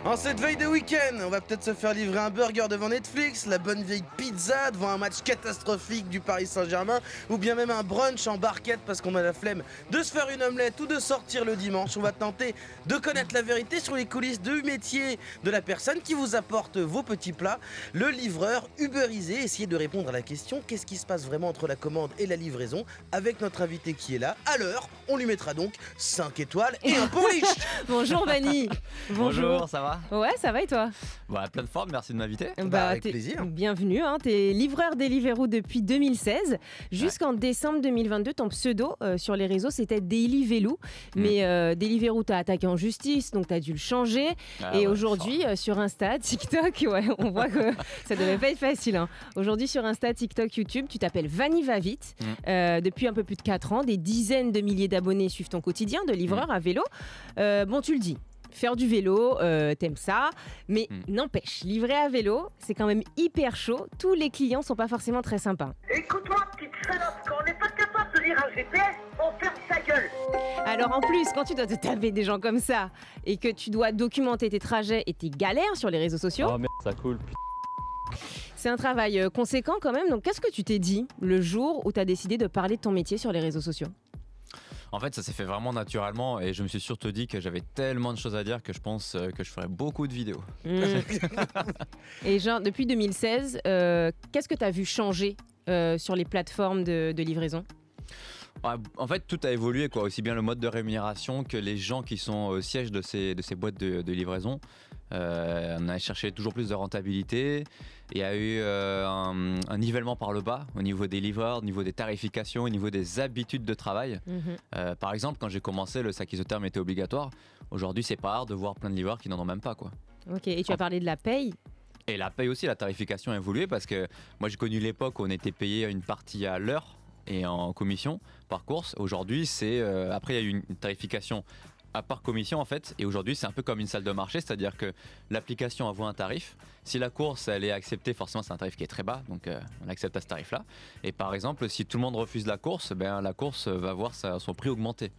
En cette veille de week-end, on va peut-être se faire livrer un burger devant Netflix, la bonne vieille pizza devant un match catastrophique du Paris Saint-Germain, ou bien même un brunch en barquette parce qu'on a la flemme de se faire une omelette ou de sortir le dimanche. On va tenter de connaître la vérité sur les coulisses du métier de la personne qui vous apporte vos petits plats, le livreur uberisé. Essayer de répondre à la question qu'est-ce qui se passe vraiment entre la commande et la livraison avec notre invité qui est là. À l'heure, on lui mettra donc 5 étoiles et un polish. Bonjour Vanny. Bonjour, ça va? Ouais, ça va et toi? Bah, pleine forme, merci de m'inviter. Avec plaisir. Bienvenue, hein, t'es livreur Deliveroo depuis 2016. Jusqu'en décembre 2022, ton pseudo sur les réseaux c'était Daily Velou. Mais Deliveroo t'a attaqué en justice, donc t'as dû le changer. Et aujourd'hui, sur Insta, TikTok, ouais, on voit que ça devait pas être facile. Hein. Aujourd'hui, sur Insta, TikTok, YouTube, tu t'appelles Vanny Va Vite. Depuis un peu plus de 4 ans, des dizaines de milliers d'abonnés suivent ton quotidien de livreur à vélo. Bon, tu le dis. Faire du vélo, t'aimes ça, mais n'empêche, livrer à vélo, c'est quand même hyper chaud. Tous les clients sont pas forcément très sympas. Écoute-moi, petite salope, quand on n'est pas capable de lire un GPS, on ferme sa gueule. Alors en plus, quand tu dois te taper des gens comme ça et que tu dois documenter tes trajets et tes galères sur les réseaux sociaux, Oh merde, ça coule. c'est un travail conséquent quand même. Donc qu'est-ce que tu t'es dit le jour où tu as décidé de parler de ton métier sur les réseaux sociaux? En fait, ça s'est fait vraiment naturellement et je me suis surtout dit que j'avais tellement de choses à dire que je pense que je ferais beaucoup de vidéos. Et genre, depuis 2016, qu'est-ce que tu as vu changer sur les plateformes de livraison? En fait, tout a évolué, quoi. Aussi bien le mode de rémunération que les gens qui sont au siège de ces boîtes de livraison. On a cherché toujours plus de rentabilité. Il y a eu un nivellement par le bas au niveau des livreurs, au niveau des tarifications, au niveau des habitudes de travail. Par exemple, quand j'ai commencé, le sac isotherme était obligatoire. Aujourd'hui, c'est pas rare de voir plein de livreurs qui n'en ont même pas, quoi. Ok, et tu as parlé de la paye. Et la paye aussi, la tarification a évolué parce que moi j'ai connu l'époque où on était payé une partie à l'heure et en commission par course. Aujourd'hui, c'est après il y a eu une tarification à part commission en fait, et aujourd'hui c'est un peu comme une salle de marché, c'est-à-dire que l'application envoie un tarif. Si la course elle est acceptée, forcément c'est un tarif qui est très bas, donc on accepte à ce tarif-là. Et par exemple, si tout le monde refuse la course, ben la course va voir son prix augmenter.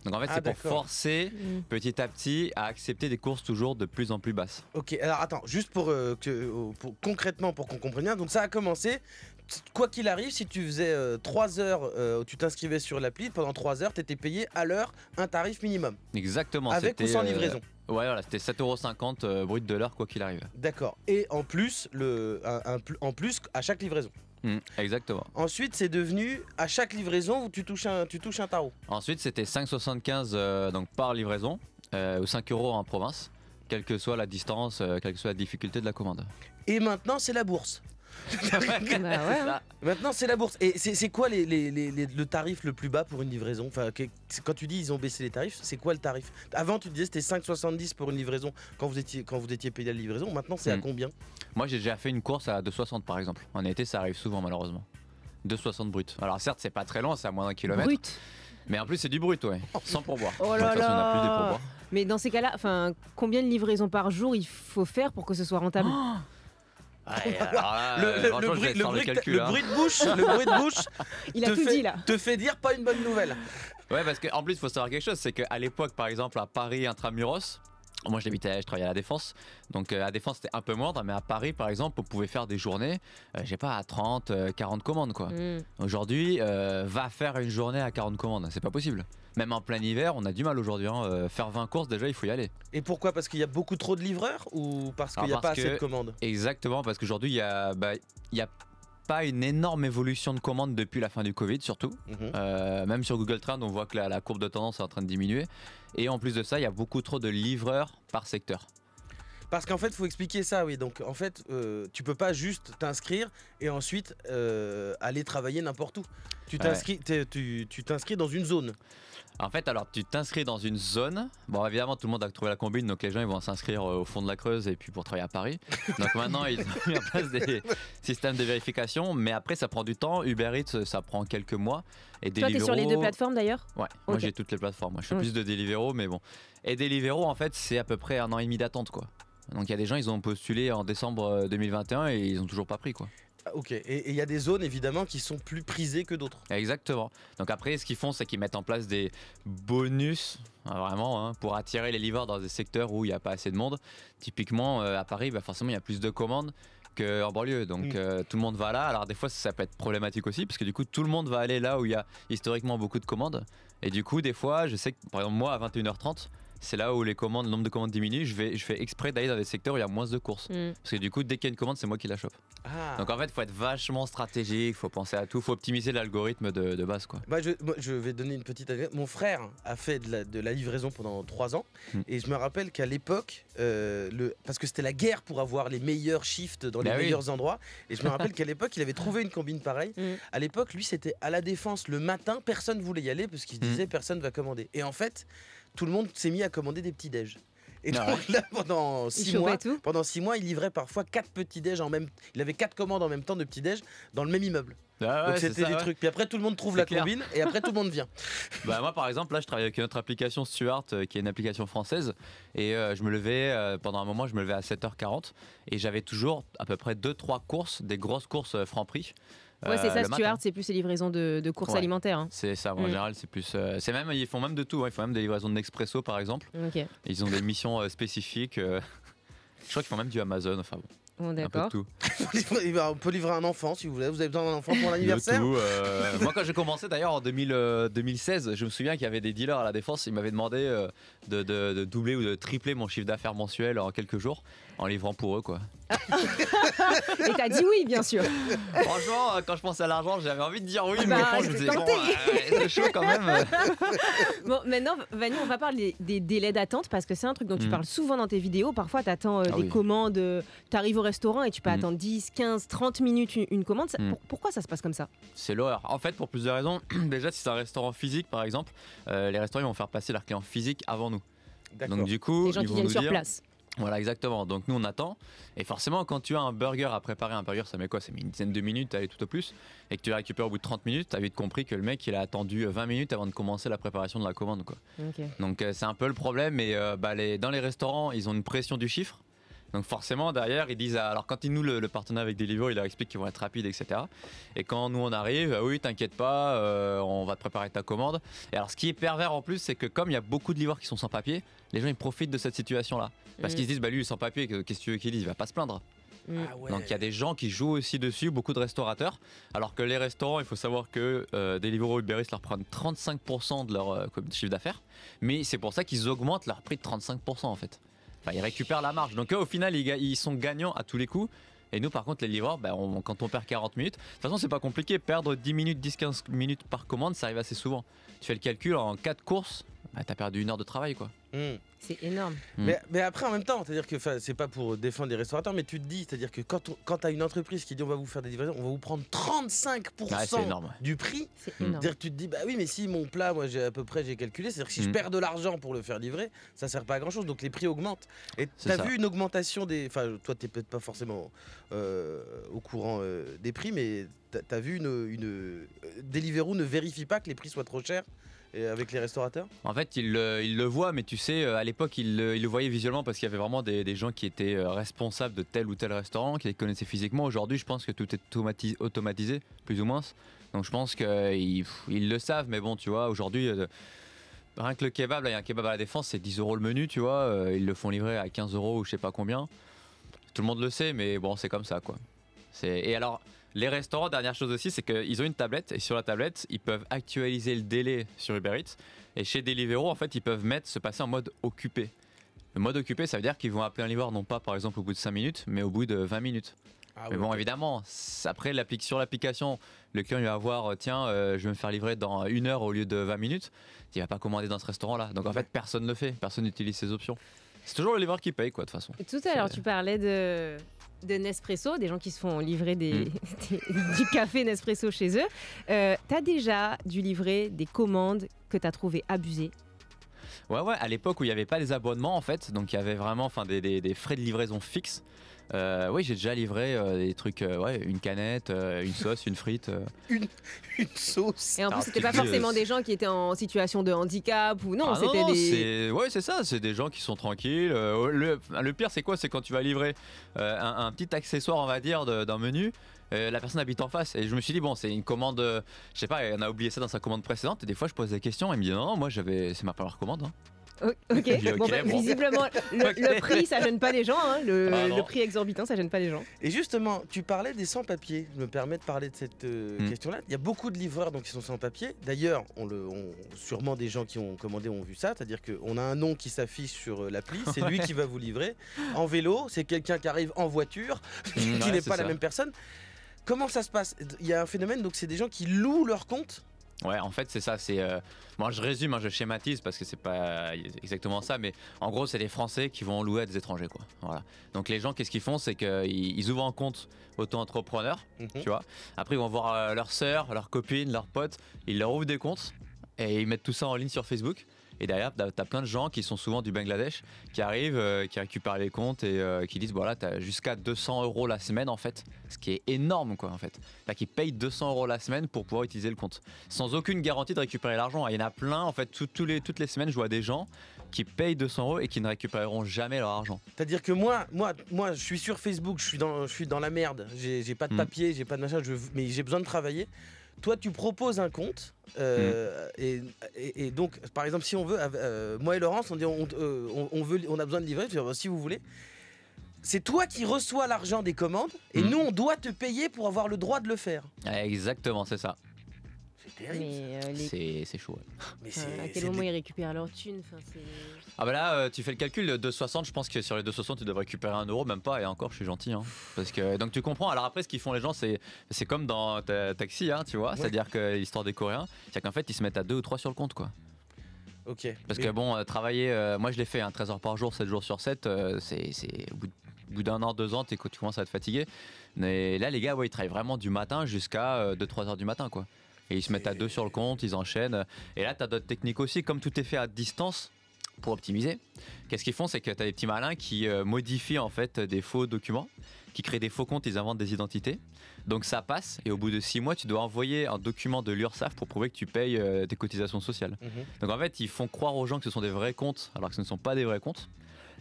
Donc en fait, c'est pour forcer petit à petit à accepter des courses toujours de plus en plus basses. Ok, alors attends, juste pour concrètement, pour qu'on comprenne bien, donc ça a commencé, quoi qu'il arrive, si tu faisais 3 heures, où tu t'inscrivais sur l'appli, pendant 3 heures, tu étais payé à l'heure un tarif minimum. Exactement. Avec ou sans livraison. Ouais, voilà, c'était 7,50 € brut de l'heure, quoi qu'il arrive. D'accord, et en plus, en plus à chaque livraison. Exactement. Ensuite, c'est devenu à chaque livraison où tu touches un tarot. Ensuite, c'était 5,75 donc par livraison, ou 5 € en province, quelle que soit la distance, quelle que soit la difficulté de la commande. Et maintenant, c'est la bourse. Bah ouais, hein. Maintenant, c'est la bourse. Et c'est quoi le tarif le plus bas pour une livraison? Enfin, quand tu dis ils ont baissé les tarifs, c'est quoi le tarif? Avant, tu disais c'était 5,70 pour une livraison quand vous étiez payé à la livraison. Maintenant, c'est à combien? Moi, j'ai déjà fait une course à 2,60 par exemple. En été, ça arrive souvent malheureusement. 2,60 brut. Alors certes, c'est pas très long, c'est à moins d'un kilomètre. Brut. Mais en plus, c'est du brut, ouais. Sans pourboire. Oh là De toute façon, on n'a plus des là. pourboires. Mais dans ces cas-là, combien de livraisons par jour il faut faire pour que ce soit rentable? Ouais, alors là, Le franchement, je vais faire le calcul, hein. bruit de bouche Il a tout dit là. te fait dire pas une bonne nouvelle. Ouais, parce qu'en plus, il faut savoir quelque chose, c'est qu'à l'époque, par exemple, à Paris intramuros, moi je travaillais à la Défense, donc à Défense c'était un peu moindre, mais à Paris par exemple, on pouvait faire des journées, j'ai pas à 30, 40 commandes quoi. Aujourd'hui, va faire une journée à 40 commandes, c'est pas possible. Même en plein hiver, on a du mal aujourd'hui, hein. Faire 20 courses déjà, il faut y aller. Et pourquoi? Parce qu'il y a beaucoup trop de livreurs ou parce qu'il n'y a pas assez de commandes? Exactement, parce qu'aujourd'hui, il y a pas une énorme évolution de commandes depuis la fin du Covid surtout. Même sur Google Trends, on voit que la courbe de tendance est en train de diminuer. Et en plus de ça, il y a beaucoup trop de livreurs par secteur. Parce qu'en fait, il faut expliquer ça, oui. Donc en fait, tu peux pas juste t'inscrire et ensuite aller travailler n'importe où. Tu t'inscris dans une zone. En fait, alors tu t'inscris dans une zone. Bon, évidemment, tout le monde a trouvé la combine, donc les gens ils vont s'inscrire au fond de la Creuse et puis pour travailler à Paris. Donc maintenant, ils ont mis en place des systèmes de vérification, mais après, ça prend du temps. Uber Eats, ça prend quelques mois. Et Toi, t'es sur les deux plateformes d'ailleurs? Ouais, moi j'ai toutes les plateformes. Moi, je suis plus de Deliveroo, mais bon. Et Deliveroo, en fait, c'est à peu près 1 an et demi d'attente, quoi. Donc il y a des gens, ils ont postulé en décembre 2021 et ils ont toujours pas pris, quoi. Ok, et il y a des zones évidemment qui sont plus prisées que d'autres. Exactement. Donc après, ce qu'ils font, c'est qu'ils mettent en place des bonus, vraiment, hein, pour attirer les livreurs dans des secteurs où il n'y a pas assez de monde. Typiquement, à Paris, forcément, il y a plus de commandes qu'en banlieue. Donc tout le monde va là. Alors des fois, ça peut être problématique aussi, parce que du coup, tout le monde va aller là où il y a historiquement beaucoup de commandes. Et du coup, des fois, je sais que, par exemple, moi, à 21h30, c'est là où le nombre de commandes diminue. Je fais exprès d'aller dans des secteurs où il y a moins de courses. Parce que du coup, dès qu'il y a une commande, c'est moi qui la chope. Ah. Donc en fait, il faut être vachement stratégique, il faut penser à tout, il faut optimiser l'algorithme de base, quoi. Moi, je vais donner une petite anecdote. Mon frère a fait de la livraison pendant 3 ans. Et je me rappelle qu'à l'époque, parce que c'était la guerre pour avoir les meilleurs shifts dans les meilleurs endroits. Et je me rappelle qu'à l'époque, il avait trouvé une combine pareille. À l'époque, lui, c'était à la Défense le matin. Personne ne voulait y aller parce qu'il se disait personne ne va commander. Et en fait, tout le monde s'est mis à commander des petits déj. Et donc là, pendant 6 mois, il livrait parfois 4 petits déj en même. Il avait 4 commandes en même temps de petits déj dans le même immeuble. Donc c'était des trucs. Puis après, tout le monde trouve la combine et après, tout le monde vient. Moi, par exemple, là, je travaille avec notre application Stuart, qui est une application française. Et je me levais, pendant un moment, je me levais à 7h40. Et j'avais toujours à peu près 2-3 courses, des grosses courses Franprix. Ouais, c'est ça, Stuart, c'est plus les livraisons de courses alimentaires. Hein. C'est ça, en général, c'est plus. Ils font même de tout, hein. Ils font même des livraisons de Nespresso, par exemple. Okay. Ils ont des missions spécifiques. Je crois qu'ils font même du Amazon, enfin bon. Bon, d'accord. Un peu de tout. On peut livrer un enfant si vous voulez. Vous avez besoin d'un enfant pour l'anniversaire. Moi, quand j'ai commencé d'ailleurs en 2016, je me souviens qu'il y avait des dealers à la Défense. Ils m'avaient demandé de doubler ou de tripler mon chiffre d'affaires mensuel en quelques jours en livrant pour eux, quoi. Et t'as dit oui, bien sûr. Franchement, quand je pense à l'argent, j'avais envie de dire oui, mais je me disais c'est chaud quand même. Bon, maintenant, Vanny, on va parler des délais d'attente parce que c'est un truc dont tu parles souvent dans tes vidéos. Parfois, t'attends des commandes, t'arrives au restaurant et tu peux attendre 10, 15, 30 minutes une commande. Pourquoi ça se passe comme ça? C'est l'horreur. En fait, pour plusieurs raisons. Déjà, si c'est un restaurant physique, par exemple, les restaurants ils vont faire passer leurs clients physiques avant nous. Donc du coup, les gens qui viennent sur place. Voilà, exactement. Donc nous on attend. Et forcément, quand tu as un burger à préparer, un burger ça met quoi? Ça met une dizaine de minutes, allez tout au plus. Et que tu le récupères au bout de 30 minutes, tu as vite compris que le mec il a attendu 20 minutes avant de commencer la préparation de la commande, quoi. Okay. Donc c'est un peu le problème. Et dans les restaurants, ils ont une pression du chiffre. Donc forcément derrière ils disent, alors quand ils nous le partenaire avec Deliveroo, il leur explique qu'ils vont être rapides, etc. Et quand nous on arrive, oui t'inquiète pas, on va te préparer ta commande. Et alors ce qui est pervers en plus, c'est que comme il y a beaucoup de livreurs qui sont sans papier, les gens ils profitent de cette situation là. Parce qu'ils se disent, lui il est sans papier, qu'est-ce que tu veux qu'il dise, il va pas se plaindre. Ah ouais. Donc il y a des gens qui jouent aussi dessus, beaucoup de restaurateurs. Alors que les restaurants, il faut savoir que Deliveroo et Uber Eats leur prennent 35% de leur chiffre d'affaires. Mais c'est pour ça qu'ils augmentent leur prix de 35% en fait. Enfin, ils récupèrent la marge. Donc eux, au final, ils sont gagnants à tous les coups. Et nous, par contre, les livreurs, quand on perd 40 minutes, de toute façon, c'est pas compliqué. Perdre 10 minutes, 10-15 minutes par commande, ça arrive assez souvent. Tu fais le calcul, en 4 courses, t'as perdu 1 heure de travail, quoi. C'est énorme. Mais après, en même temps, c'est-à-dire que c'est pas pour défendre les restaurateurs, mais tu te dis, c'est-à-dire que quand tu as une entreprise qui dit on va vous faire des livraisons, on va vous prendre 35% du prix. C'est énorme. C'est-à-dire que tu te dis, bah oui, mais si mon plat, moi j'ai calculé, c'est-à-dire que si je perds de l'argent pour le faire livrer, ça sert pas à grand-chose, donc les prix augmentent. Et tu as vu une augmentation des. Enfin, toi, t'es peut-être pas forcément au courant des prix, mais tu as vu Deliveroo ne vérifie pas que les prix soient trop chers. Et avec les restaurateurs? En fait, ils le voient, mais tu sais, à l'époque, ils le voyaient visuellement parce qu'il y avait vraiment des gens qui étaient responsables de tel ou tel restaurant, qui les connaissaient physiquement. Aujourd'hui, je pense que tout est automatisé, plus ou moins. Donc je pense qu'ils le savent, mais bon, tu vois, aujourd'hui, rien que le kebab, là, il y a un kebab à la Défense, c'est 10 € le menu, tu vois. Ils le font livrer à 15 € ou je sais pas combien. Tout le monde le sait, mais bon, c'est comme ça, quoi. Et alors... Les restaurants, dernière chose aussi, c'est qu'ils ont une tablette et sur la tablette, ils peuvent actualiser le délai sur Uber Eats. Et chez Deliveroo, en fait, ils peuvent se passer en mode occupé. Le mode occupé, ça veut dire qu'ils vont appeler un livreur non pas par exemple au bout de 5 minutes, mais au bout de 20 minutes. Mais bon, évidemment, après sur l'application, le client il va voir, tiens, je vais me faire livrer dans 1 heure au lieu de 20 minutes. Il va pas commander dans ce restaurant-là. Donc en fait, personne ne le fait, personne n'utilise ces options. C'est toujours le livreur qui paye, quoi, de toute façon. Tout à l'heure, tu parlais de Nespresso, des gens qui se font livrer du café Nespresso chez eux. T'as déjà dû livrer des commandes que t'as trouvées abusées? Ouais, à l'époque où il n'y avait pas les abonnements en fait, donc il y avait vraiment des frais de livraison fixes. Oui, j'ai déjà livré des trucs, une canette, une sauce, une frite. Une sauce. Et en plus, Alors, c'était tu pas dis, forcément des gens qui étaient en situation de handicap ou non, Ah c'était des. Ouais, c'est ça, c'est des gens qui sont tranquilles. Le pire, c'est quoi? C'est quand tu vas livrer un petit accessoire, on va dire, d'un menu. La personne habite en face et je me suis dit bon c'est une commande, je sais pas, on a oublié ça dans sa commande précédente et des fois je pose des questions et il me dit non, moi c'est ma première commande. Hein. Ok, dis, bon, ok, bah, bon. visiblement, le prix, ça gêne pas les gens. Hein. Ah, non. Le prix exorbitant, ça gêne pas les gens. Et justement, tu parlais des sans-papiers. Je me permets de parler de cette question-là. Il y a beaucoup de livreurs donc, qui sont sans-papiers. D'ailleurs, sûrement des gens qui ont commandé ont vu ça. C'est-à-dire qu'on a un nom qui s'affiche sur l'appli. C'est lui qui va vous livrer. En vélo, c'est quelqu'un qui arrive en voiture, qui Ouais, n'est c'est pas la ça. même personne. Comment ça se passe? Il y a un phénomène, donc c'est des gens qui louent leur compte. Ouais, en fait, c'est ça. Moi, je résume, hein, je schématise parce que c'est pas exactement ça, mais en gros, c'est les Français qui vont louer à des étrangers, quoi. Voilà. Donc, les gens, qu'est-ce qu'ils font? C'est qu'ils ouvrent un compte auto-entrepreneur, tu vois. Après, ils vont voir leur sœur, leur copine, leurs potes. Ils leur ouvrent des comptes et ils mettent tout ça en ligne sur Facebook. Et derrière, t'as plein de gens qui sont souvent du Bangladesh qui arrivent, qui récupèrent les comptes et qui disent voilà, t'as jusqu'à 200 € la semaine en fait, ce qui est énorme quoi en fait. T'as qui payent 200 € la semaine pour pouvoir utiliser le compte, sans aucune garantie de récupérer l'argent. Il y en a plein en fait, toutes les semaines, je vois des gens qui payent 200 € et qui ne récupéreront jamais leur argent. C'est-à-dire que moi, je suis sur Facebook, je suis dans la merde. J'ai pas de papier, j'ai pas de machin, mais j'ai besoin de travailler. Toi, tu proposes un compte. Et donc, par exemple, si on veut, moi et Laurence, on dit on a besoin de livrer. Je dis, si vous voulez, c'est toi qui reçois l'argent des commandes et nous, on doit te payer pour avoir le droit de le faire. Exactement, c'est ça. C'est terrible. Mais C'est chaud. Ouais. Mais à quel moment ils récupèrent leur thune Ah bah là, tu fais le calcul, 2,60, je pense que sur les 2,60 tu devrais récupérer 1 €, même pas, et encore je suis gentil. Hein. Parce que, donc tu comprends, alors après ce qu'ils font les gens, c'est comme dans Taxi, hein, tu vois, Ouais. c'est-à-dire que l'histoire des Coréens, c'est qu'en fait ils se mettent à 2 ou 3 sur le compte quoi. Ok. Parce Mais- que bon, travailler, moi je l'ai fait, 13 heures par jour, 7 jours sur 7, c'est au bout d'un an, 2 ans, tu commences à être fatigué. Mais là les gars, ouais, ils travaillent vraiment du matin jusqu'à 2-3 heures du matin quoi. Et ils se mettent à 2 sur le compte, ils enchaînent. Et là, tu as d'autres techniques aussi, comme tout est fait à distance pour optimiser. Qu'est-ce qu'ils font? C'est que tu as des petits malins qui modifient en fait des faux documents, qui créent des faux comptes, ils inventent des identités. Donc ça passe et au bout de 6 mois, tu dois envoyer un document de l'URSSAF pour prouver que tu payes tes cotisations sociales. Donc en fait, ils font croire aux gens que ce sont des vrais comptes alors que ce ne sont pas des vrais comptes.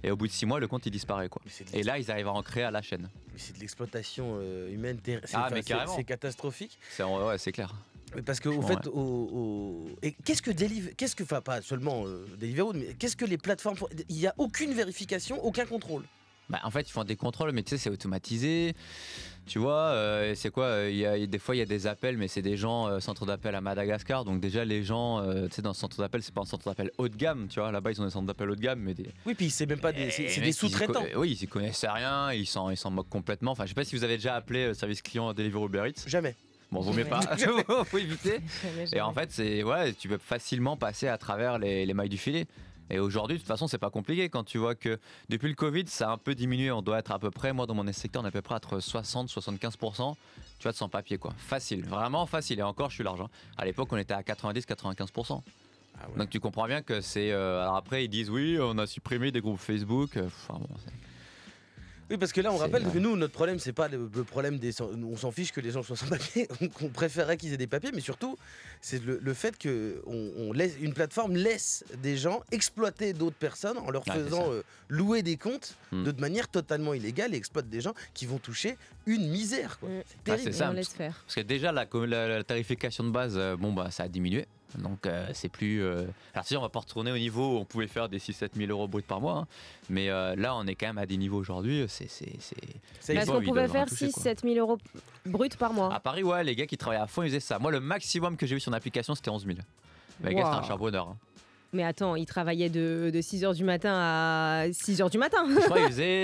Et au bout de 6 mois, le compte il disparaît quoi. Mais c'est de Et là, ils arrivent à en créer à la chaîne. Mais c'est de l'exploitation humaine. Mais carrément. C'est catastrophique. Ouais, c'est clair. Mais parce que au fait, et qu'est-ce que, enfin pas seulement Deliveroo, mais qu'est-ce que les plateformes font? Il n'y a aucune vérification, aucun contrôle. Bah, en fait, ils font des contrôles, mais tu sais, c'est automatisé. Tu vois, c'est quoi des fois, il y a des appels, mais c'est des gens centre d'appel à Madagascar. Donc déjà, les gens, tu sais, dans ce centre d'appel, c'est pas un centre d'appel haut de gamme. Tu vois, là-bas, ils ont des centres d'appel haut de gamme, mais Oui, puis c'est même pas des, c'est des sous-traitants. Oui, ils y connaissent rien, ils s'en moquent complètement. Enfin, je sais pas si vous avez déjà appelé le service client Deliveroo Uber Eats. Jamais. Bon, vaut mieux pas. Faut éviter. Et en fait, tu peux facilement passer à travers les mailles du filet. Et aujourd'hui, de toute façon, c'est pas compliqué quand tu vois que depuis le Covid, ça a un peu diminué. On doit être à peu près, moi dans mon secteur, on est à peu près entre 60-75%, tu vois, de sans-papier quoi. Facile, vraiment facile. Et encore, je suis large. Hein. À l'époque, on était à 90-95%. Ah ouais. Donc tu comprends bien que c'est. Alors après, ils disent oui, on a supprimé des groupes Facebook. Enfin, bon, Oui, parce que là, on C'est rappelle vrai. que nous, notre problème, c'est pas le problème on s'en fiche que les gens soient sans papier. On préférerait qu'ils aient des papiers, mais surtout, c'est le fait que une plateforme laisse des gens exploiter d'autres personnes en leur Ah, c'est faisant ça. louer des comptes Hmm. de manière totalement illégale et exploite des gens qui vont toucher une misère. Quoi. Mm. C'est Ah, terrible. c'est Et ça. on laisse faire. Parce que déjà, la tarification de base, ça a diminué. Donc, c'est plus. Alors, si on va pas retourner au niveau où on pouvait faire des 6-7 000 € brut par mois. Hein. Mais là, on est quand même à des niveaux aujourd'hui. Ça Les Parce gens, qu'on ils pouvait doivent faire en toucher, 6-7 000 € brut par mois. À Paris, ouais, les gars qui travaillaient à fond, ils faisaient ça. Moi, le maximum que j'ai vu sur une application, c'était 11 000. Les gars, c'était un Wow. charbonneur. Hein. Mais attends, il travaillait de 6h du matin à 6h du matin. Je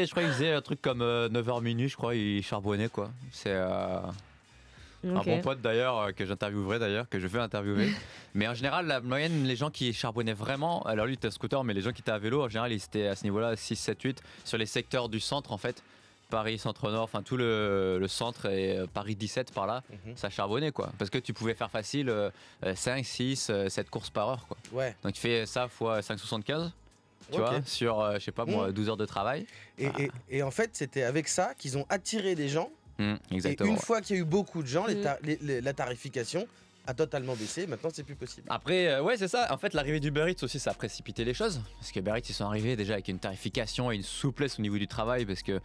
crois qu'il faisait un truc comme 9h minuit, je crois, il charbonnait, quoi. C'est. Un Ok. bon pote d'ailleurs que j'interviewerai d'ailleurs, que je vais interviewer. Mais en général, la moyenne, les gens qui charbonnaient vraiment, alors lui était scooter, mais les gens qui étaient à vélo, en général, ils étaient à ce niveau-là, 6, 7, 8, sur les secteurs du centre en fait. Paris, centre-nord, enfin tout le centre et Paris 17 par là, ça charbonnait quoi. Parce que tu pouvais faire facile 5, 6, 7 courses par heure quoi. Ouais. Donc tu fais ça fois 5,75. tu Ok. vois, sur, je sais pas moi, 12 heures de travail. Et en fait, c'était avec ça qu'ils ont attiré des gens. Exactement. Et une fois qu'il y a eu beaucoup de gens, Mm. la tarification a totalement baissé. Maintenant, c'est plus possible. Après, ouais, c'est ça. En fait, l'arrivée d'Uber Eats aussi, ça a précipité les choses. Parce que Uber Eats, ils sont arrivés déjà avec une tarification et une souplesse au niveau du travail. Parce que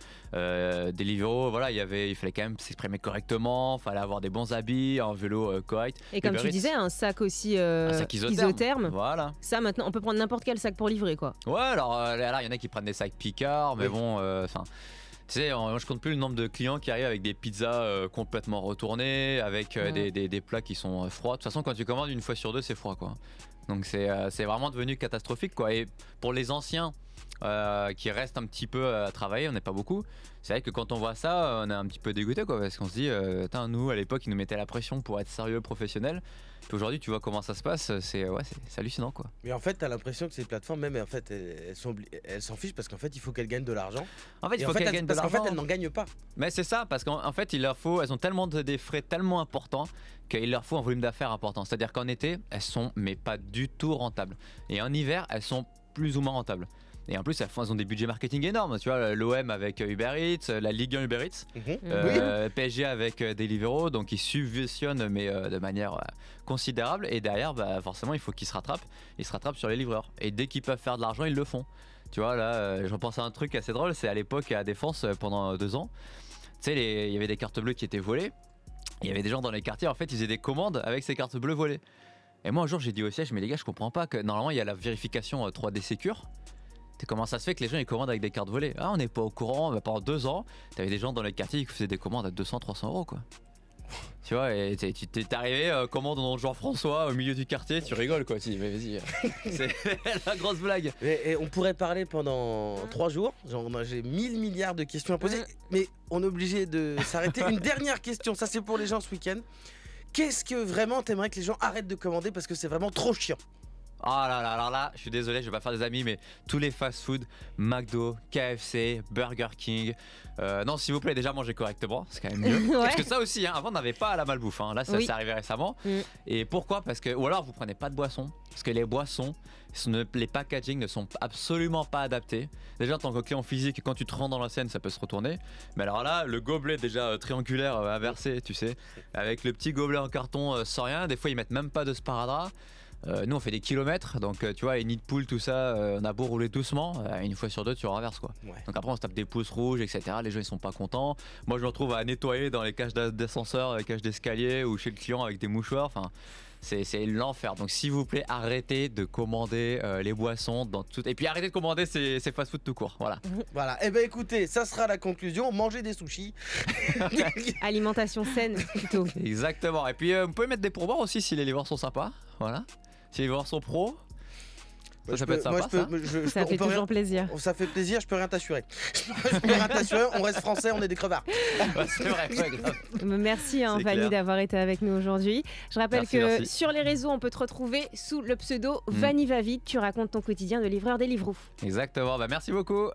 Deliveroo, voilà, il fallait quand même s'exprimer correctement. Il fallait avoir des bons habits, un vélo correct. Et comme Uber tu Eats, disais, un sac aussi un sac isotherme. Voilà. Ça, maintenant, on peut prendre n'importe quel sac pour livrer, quoi. Ouais, alors là, il y en a qui prennent des sacs Picard, mais Oui. bon, enfin. Tu sais, je compte plus le nombre de clients qui arrivent avec des pizzas complètement retournées, avec des plats qui sont froids. De toute façon, quand tu commandes une fois sur deux, c'est froid, quoi. Donc c'est vraiment devenu catastrophique, quoi. Et pour les anciens qui restent un petit peu à travailler, on n'est pas beaucoup. C'est vrai que quand on voit ça, on est un petit peu dégoûté, quoi, parce qu'on se dit, nous à l'époque, ils nous mettaient la pression pour être sérieux, professionnel. Puis aujourd'hui, tu vois comment ça se passe, c'est hallucinant, quoi. Mais en fait, t'as l'impression que ces plateformes, même, en fait, elles s'en fichent parce qu'en fait, il faut qu'elles gagnent de l'argent. En fait, il Et faut en fait, qu'elles gagnent de parce qu'en fait, l'argent. elles n'en gagnent pas. Mais c'est ça, parce qu'en fait, elles ont tellement des frais tellement importants qu'il leur faut un volume d'affaires important. C'est-à-dire qu'en été, elles sont mais pas du tout rentables. Et en hiver, elles sont plus ou moins rentables. Et en plus, elles ont des budgets marketing énormes. Tu vois, l'OM avec Uber Eats, la Ligue 1 Uber Eats, PSG avec Deliveroo, donc ils subventionnent mais de manière considérable. Et derrière, forcément, il faut qu'ils se rattrapent. Ils se rattrapent sur les livreurs. Et dès qu'ils peuvent faire de l'argent, ils le font. Tu vois, là, j'en pense à un truc assez drôle. C'est à l'époque à Défense, pendant 2 ans. Tu sais, il y avait des cartes bleues qui étaient volées. Il y avait des gens dans les quartiers, en fait, ils faisaient des commandes avec ces cartes bleues volées. Et moi, un jour, j'ai dit au siège, mais les gars, je comprends pas que normalement, il y a la vérification 3D Secure. Comment ça se fait que les gens ils commandent avec des cartes volées? Ah, on n'est pas au courant. Pendant 2 ans, t'avais des gens dans les quartiers qui faisaient des commandes à 200-300 euros, quoi. Tu vois, et t'es arrivé, commande dans Jean-François au milieu du quartier, tu rigoles, quoi. Tu dis, mais vas-y, c'est la grosse blague. Et on pourrait parler pendant 3 jours. Genre, j'ai 1000 milliards de questions à poser. Mais on est obligé de s'arrêter. Une dernière question, ça c'est pour les gens ce week-end. Qu'est-ce que vraiment t'aimerais que les gens arrêtent de commander parce que c'est vraiment trop chiant? Ah là là, alors là, je suis désolé, je vais pas faire des amis, mais tous les fast-food, McDo, KFC, Burger King, non, s'il vous plaît, déjà mangez correctement, c'est quand même mieux. Ouais. Parce que ça aussi, avant on n'avait pas à la malbouffe, là ça Oui. c'est arrivé récemment. Et pourquoi? Parce que, ou alors vous prenez pas de boissons, parce que les boissons, les packaging ne sont absolument pas adaptés. Déjà en tant que client physique, quand tu te rends dans la scène, ça peut se retourner. Mais alors là, le gobelet déjà triangulaire inversé, tu sais, avec le petit gobelet en carton sans rien, des fois ils mettent même pas de sparadrap. Nous on fait des kilomètres, donc tu vois, les nids de poules, tout ça, on a beau rouler doucement, une fois sur deux tu renverses, quoi. Ouais. Donc après on se tape des pouces rouges, etc. Les gens ils sont pas contents. Moi je me retrouve à nettoyer dans les cages d'ascenseur, les cages d'escalier ou chez le client avec des mouchoirs. Enfin, c'est l'enfer. Donc s'il vous plaît, arrêtez de commander les boissons dans tout. Et puis arrêtez de commander ces fast-food tout court. Voilà. Voilà. Et ben écoutez, ça sera la conclusion. Mangez des sushis. Alimentation saine, plutôt. Exactement. Et puis vous pouvez mettre des pourboires aussi si les livreurs sont sympas. Voilà. Si les livreurs sont pros. Ça peut être sympa, ça. Ça fait toujours plaisir. Ça fait plaisir, je peux rien t'assurer. Je peux rien t'assurer, on reste français, on est des crevards. Ouais, c'est vrai, ouais, grave. Merci C'est Fanny clair. d'avoir été avec nous aujourd'hui. Je rappelle Merci, que merci. sur les réseaux, on peut te retrouver sous le pseudo Vanny va vite. Tu racontes ton quotidien de livreur Deliveroo. Exactement. Merci beaucoup.